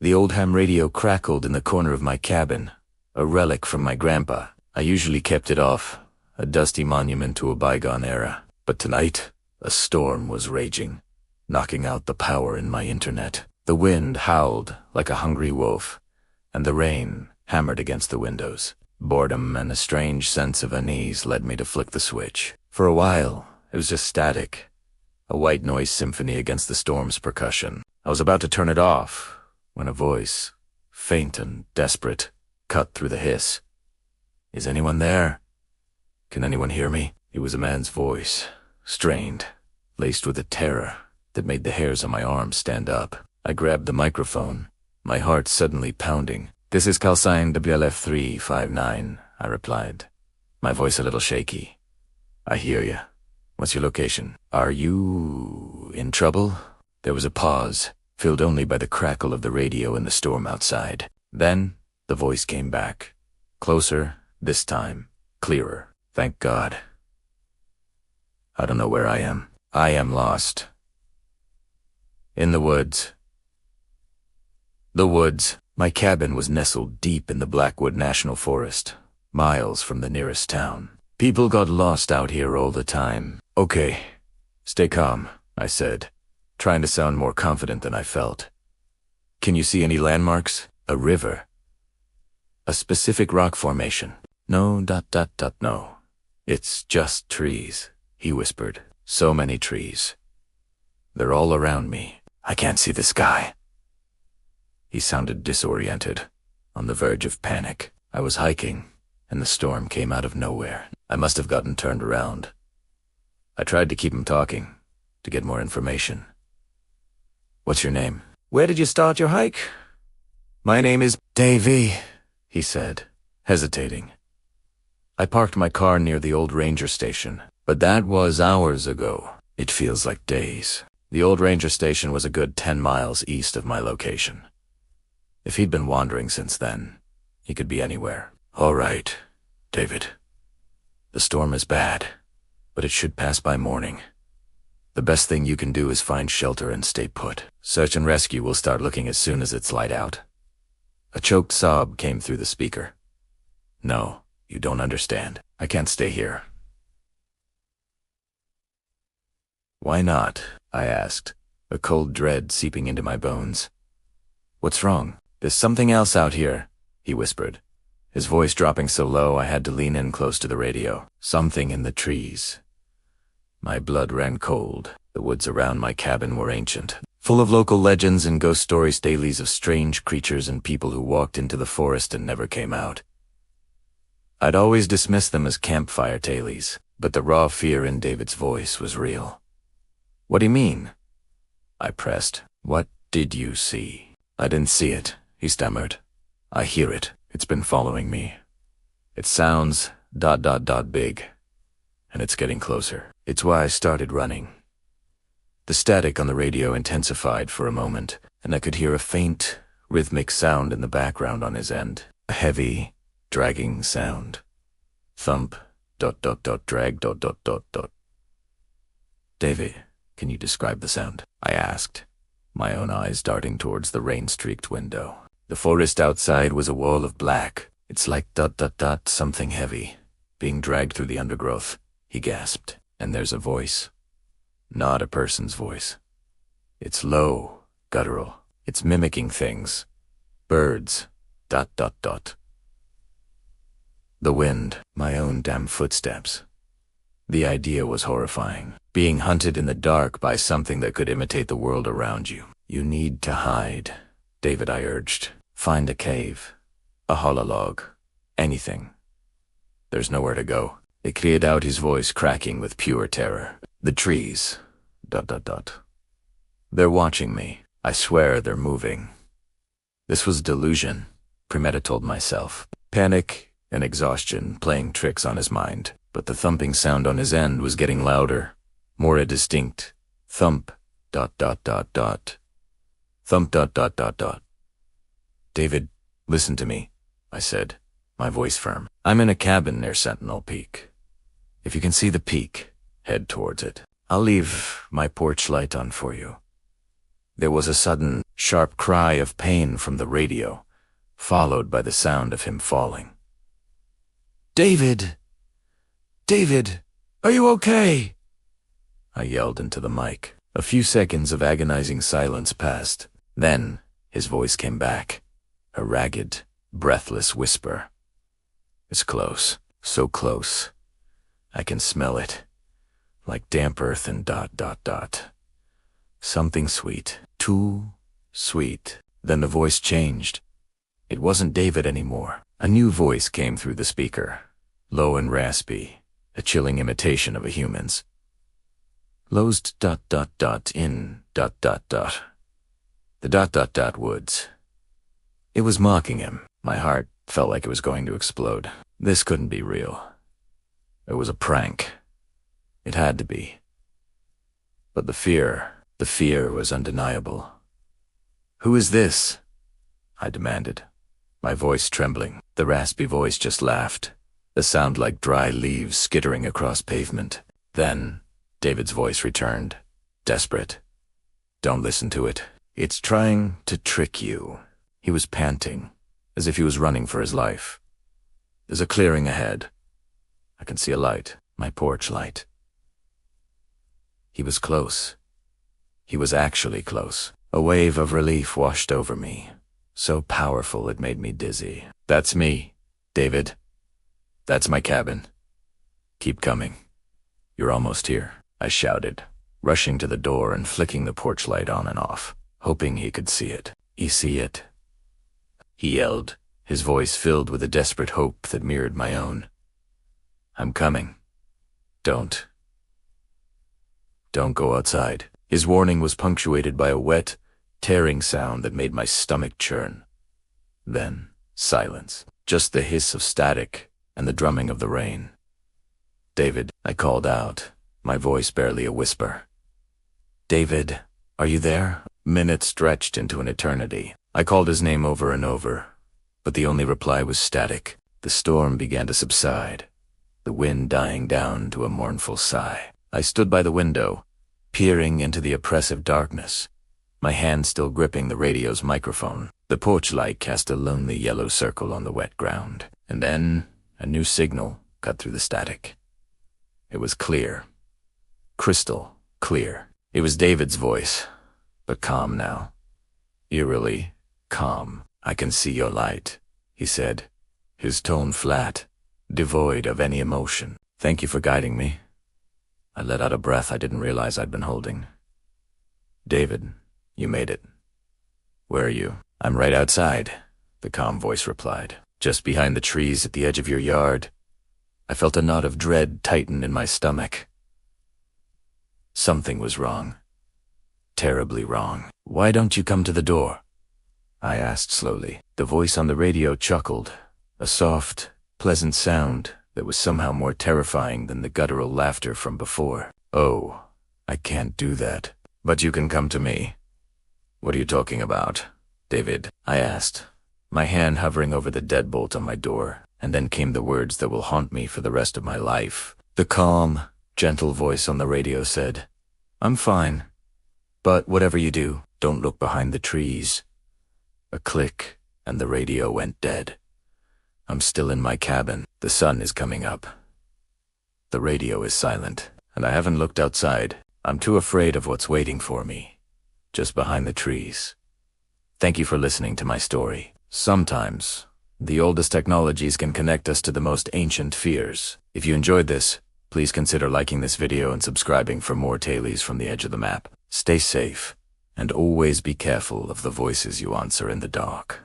The old ham radio crackled in the corner of my cabin, a relic from my grandpa. I usually kept it off, a dusty monument to a bygone era. But tonight, a storm was raging, knocking out the power in my internet. The wind howled like a hungry wolf, and the rain hammered against the windows. Boredom and a strange sense of unease led me to flick the switch. For a while, it was just static, a white noise symphony against the storm's percussion. I was about to turn it off when a voice, faint and desperate, cut through the hiss. "Is anyone there? Can anyone hear me?" It was a man's voice, strained, laced with a terror that made the hairs on my arms stand up. I grabbed the microphone, my heart suddenly pounding. "This is Calcine WLF 359, I replied, my voice a little shaky. "I hear you. What's your location?" "Are you in trouble?" There was a pause, filled only by the crackle of the radio and the storm outside. Then the voice came back, closer, this time, clearer. "Thank God. I don't know where I am. I am lost. In the woods." The woods. My cabin was nestled deep in the Blackwood National Forest, miles from the nearest town. People got lost out here all the time. "Okay, stay calm," I said, trying to sound more confident than I felt. "Can you see any landmarks? A river? A specific rock formation?" No. No. "It's just trees," he whispered. "So many trees. They're all around me. I can't see the sky." He sounded disoriented, on the verge of panic. I was hiking, and the storm came out of nowhere. I must have gotten turned around. I tried to keep him talking, to get more information. "What's your name?" "Where did you start your hike?" "My name is Davy," he said, hesitating. I parked my car near the old ranger station, but that was hours ago. It feels like days. The old ranger station was a good 10 miles east of my location. If he'd been wandering since then, he could be anywhere. "All right, David. The storm is bad, but it should pass by morning. The best thing you can do is find shelter and stay put. Search and rescue will start looking as soon as it's light out." A choked sob came through the speaker. "No, you don't understand. I can't stay here." "Why not?" I asked, a cold dread seeping into my bones. "What's wrong?" "There's something else out here," he whispered, his voice dropping so low I had to lean in close to the radio. "Something in the trees." My blood ran cold. The woods around my cabin were ancient, full of local legends and ghost stories, dailies of strange creatures and people who walked into the forest and never came out. I'd always dismissed them as campfire tales, but the raw fear in David's voice was real. "What do you mean?" I pressed. "What did you see?" "I didn't see it," he stammered. "I hear it. It's been following me. It sounds ... big. And it's getting closer. It's why I started running." The static on the radio intensified for a moment, and I could hear a faint, rhythmic sound in the background on his end. A heavy, dragging sound. Thump, ... drag, ... "David, can you describe the sound?" I asked, my own eyes darting towards the rain-streaked window. The forest outside was a wall of black. "It's like ... something heavy, being dragged through the undergrowth," he gasped. "And there's a voice. Not a person's voice. It's low, guttural. It's mimicking things. Birds. ... The wind, my own damn footsteps. The idea was horrifying. Being hunted in the dark by something that could imitate the world around you. "You need to hide," David, I urged. "Find a cave, a hollow log, anything. There's nowhere to go." It cleared out, his voice cracking with pure terror. "The trees. ... They're watching me. I swear they're moving." This was delusion, Premeta told myself. Panic and exhaustion playing tricks on his mind. But the thumping sound on his end was getting louder, more distinct. Thump, ... Thump, ... "David, listen to me," I said, my voice firm. "I'm in a cabin near Sentinel Peak. If you can see the peak, head towards it. I'll leave my porch light on for you. There was a sudden, sharp cry of pain from the radio, followed by the sound of him falling. "David! David! Are you okay?" I yelled into the mic. A few seconds of agonizing silence passed. Then, his voice came back, a ragged, breathless whisper. "It's close, so close. I can smell it, like damp earth and ... Something sweet, too sweet." Then the voice changed. It wasn't David anymore. A new voice came through the speaker, low and raspy, a chilling imitation of a human's. "Losed ... in ... The ... woods." It was mocking him. My heart felt like it was going to explode. This couldn't be real. It was a prank. It had to be. But the fear was undeniable. "Who is this?" I demanded, my voice trembling. The raspy voice just laughed, a sound like dry leaves skittering across pavement. Then David's voice returned, desperate. "Don't listen to it. It's trying to trick you." He was panting, as if he was running for his life. "There's a clearing ahead. I can see a light, my porch light." He was close. He was actually close. A wave of relief washed over me, so powerful it made me dizzy. "That's me, David. That's my cabin. Keep coming. You're almost here," I shouted, rushing to the door and flicking the porch light on and off, hoping he could see it. "You see it?" he yelled, his voice filled with a desperate hope that mirrored my own. "I'm coming. Don't go outside." His warning was punctuated by a wet, tearing sound that made my stomach churn. Then silence, just the hiss of static and the drumming of the rain. "David," I called out, my voice barely a whisper. "David, are you there?" Minutes stretched into an eternity. I called his name over and over, but the only reply was static. The storm began to subside, the wind dying down to a mournful sigh. I stood by the window, peering into the oppressive darkness, my hand still gripping the radio's microphone. The porch light cast a lonely yellow circle on the wet ground, and then a new signal cut through the static. It was clear, crystal clear. It was David's voice, but calm now, eerily calm. "I can see your light," he said, his tone flat, devoid of any emotion. "Thank you for guiding me." I let out a breath I didn't realize I'd been holding. "David, you made it. Where are you?" "I'm right outside," the calm voice replied. "Just behind the trees at the edge of your yard." I felt a knot of dread tighten in my stomach. Something was wrong. Terribly wrong. "Why don't you come to the door?" I asked slowly. The voice on the radio chuckled, a soft, pleasant sound that was somehow more terrifying than the guttural laughter from before. "Oh, I can't do that. But you can come to me." "What are you talking about, David?" I asked, my hand hovering over the deadbolt on my door, and then came the words that will haunt me for the rest of my life. The calm, gentle voice on the radio said, "I'm fine. But whatever you do, don't look behind the trees." A click, and the radio went dead. I'm still in my cabin. The sun is coming up. The radio is silent, and I haven't looked outside. I'm too afraid of what's waiting for me, just behind the trees. Thank you for listening to my story. Sometimes, the oldest technologies can connect us to the most ancient fears. If you enjoyed this, please consider liking this video and subscribing for more tales from the edge of the map. Stay safe, and always be careful of the voices you answer in the dark.